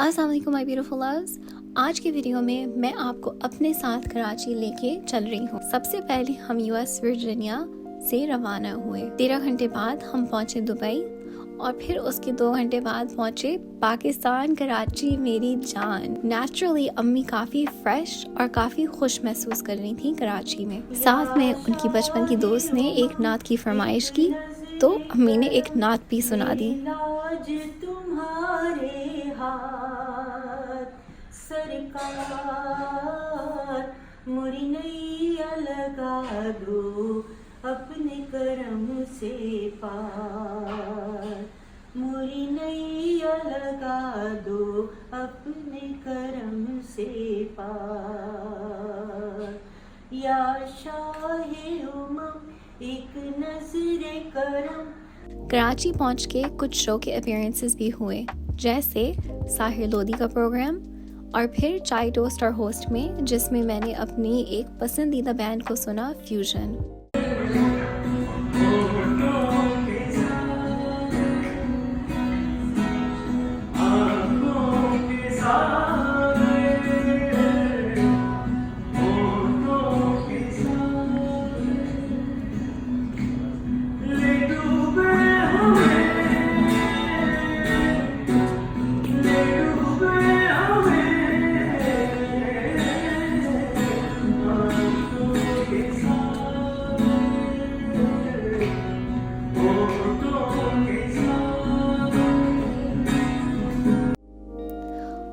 अस्सलाम वालेकुम my beautiful loves. आज के वीडियो में मैं आपको अपने साथ कराची लेके चल रही हूँ। सबसे पहले हम यूएस वर्जीनिया से रवाना हुए। 13 घंटे बाद हम पहुँचे दुबई और फिर उसके 2 घंटे बाद पहुँचे पाकिस्तान कराची मेरी जान। नेचुरली अम्मी काफ़ी फ्रेश और काफ़ी खुश महसूस कर रही थी कराची में। साथ में उनकी बचपन की दोस्त ने एक नात की फरमाइश की तो अम्मी ने एक नात भी सुना दी। सरकार मोरी नैया लगा दो अपने करम से पार, मोरी नैया लगा दो अपने करम से पार। या शाहे उमम एक नजरे करम। कराची पहुंच के कुछ शो के अपीयरेंसेस भी हुए, जैसे साहिर लोधी का प्रोग्राम और फिर चाय टोस्ट और होस्ट में, जिसमें मैंने अपनी एक पसंदीदा बैंड को सुना, फ्यूजन।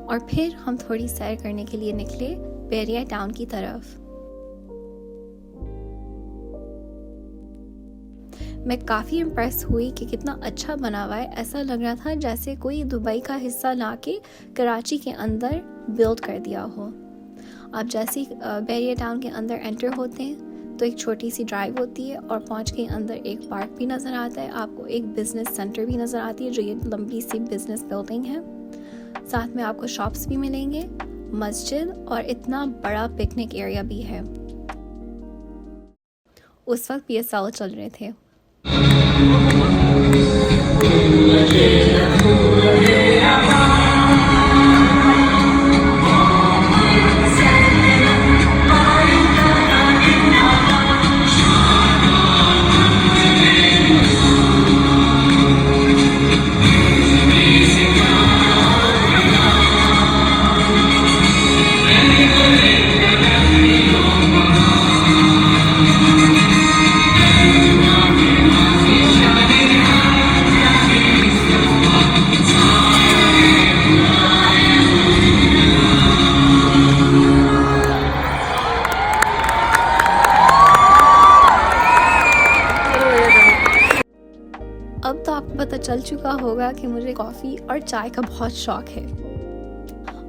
और फिर हम थोड़ी सैर करने के लिए निकले बेरिया टाउन की तरफ। मैं काफ़ी इम्प्रेस हुई कि कितना अच्छा बना हुआ है। ऐसा लग रहा था जैसे कोई दुबई का हिस्सा लाके कराची के अंदर बिल्ड कर दिया हो। आप जैसे बेरिया टाउन के अंदर एंटर होते हैं तो एक छोटी सी ड्राइव होती है और पहुंच के अंदर एक पार्क भी नज़र आता है। आपको एक बिज़नेस सेंटर भी नज़र आती है, जो ये लंबी सी बिज़नेस बिल्डिंग है। साथ में आपको शॉप्स भी मिलेंगे, मस्जिद और इतना बड़ा पिकनिक एरिया भी है। उस वक्त PSL चल रहे थे। अब तो आपको पता चल चुका होगा कि मुझे कॉफ़ी और चाय का बहुत शौक है।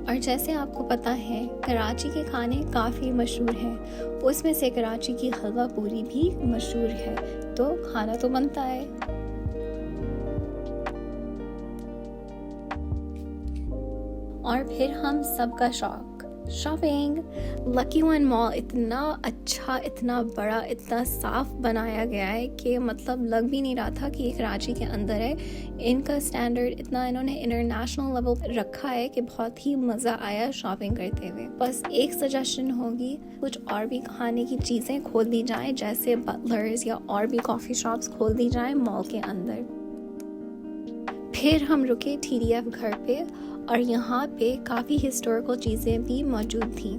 और जैसे आपको पता है कराची के खाने काफ़ी मशहूर हैं, उसमें से कराची की हलवा पूरी भी मशहूर है, तो खाना तो बनता है। और फिर हम सबका शौक शॉपिंग। लकी वन मॉल इतना अच्छा, इतना बड़ा, इतना साफ बनाया गया है कि मतलब लग भी नहीं रहा था कि ये कराची के अंदर है। इनका स्टैंडर्ड इतना इन्होंने इंटरनेशनल लेवल पर रखा है कि बहुत ही मज़ा आया शॉपिंग करते हुए। बस एक सजेशन होगी, कुछ और भी खाने की चीज़ें खोल दी जाएं, जैसे बटलर्स या और भी कॉफ़ी शॉप्स खोल दी जाएं मॉल के अंदर। फिर हम रुके TDF घर पे और यहाँ पे काफ़ी हिस्टोरिकल चीज़ें भी मौजूद थी।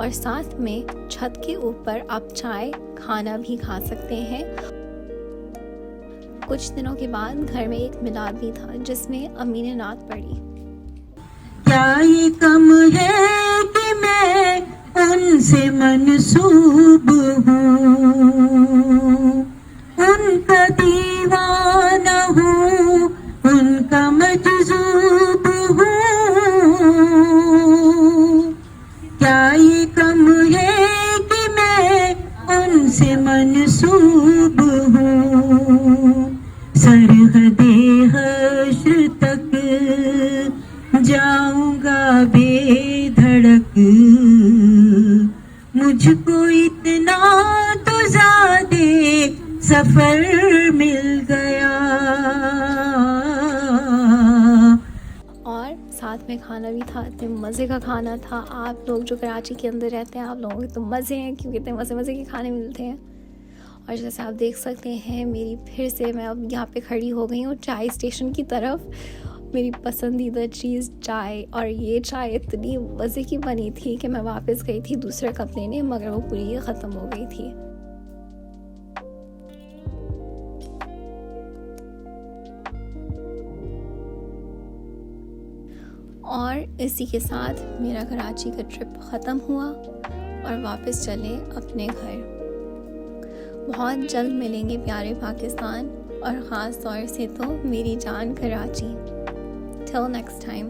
और साथ में छत के ऊपर आप चाय खाना भी खा सकते हैं। कुछ दिनों के बाद घर में एक मिलाद भी था जिसमें अम्मी ने नात पढ़ी। क्या ये कम है कि मैं उनसे मनसूब हूँ, उनका दीवाना हूँ, उनका मजज़ूब हूँ। क्या ये कम है कि मैं उनसे मनसूब हूँ, सरहदे हश्र तक जाऊंगा बेधड़क, मुझको इतना तो ज़्यादा सफर मिल गया। और साथ में खाना भी था, इतने मज़े का खाना था। आप लोग जो कराची के अंदर रहते हैं, आप लोगों के तो मज़े हैं क्योंकि इतने मज़े मज़े के खाने मिलते हैं। और जैसे आप देख सकते हैं मेरी फिर से मैं अब यहाँ पे खड़ी हो गई हूँ चाय स्टेशन की तरफ। मेरी पसंदीदा चीज़ चाय, और ये चाय इतनी मज़े की बनी थी कि मैं वापस गई थी दूसरा कप लेने, मगर वो पूरी ख़त्म हो गई थी। और इसी के साथ मेरा कराची का ट्रिप ख़त्म हुआ और वापस चले अपने घर। बहुत जल्द मिलेंगे प्यारे पाकिस्तान, और ख़ास तौर से तो मेरी जान कराची। Till next time.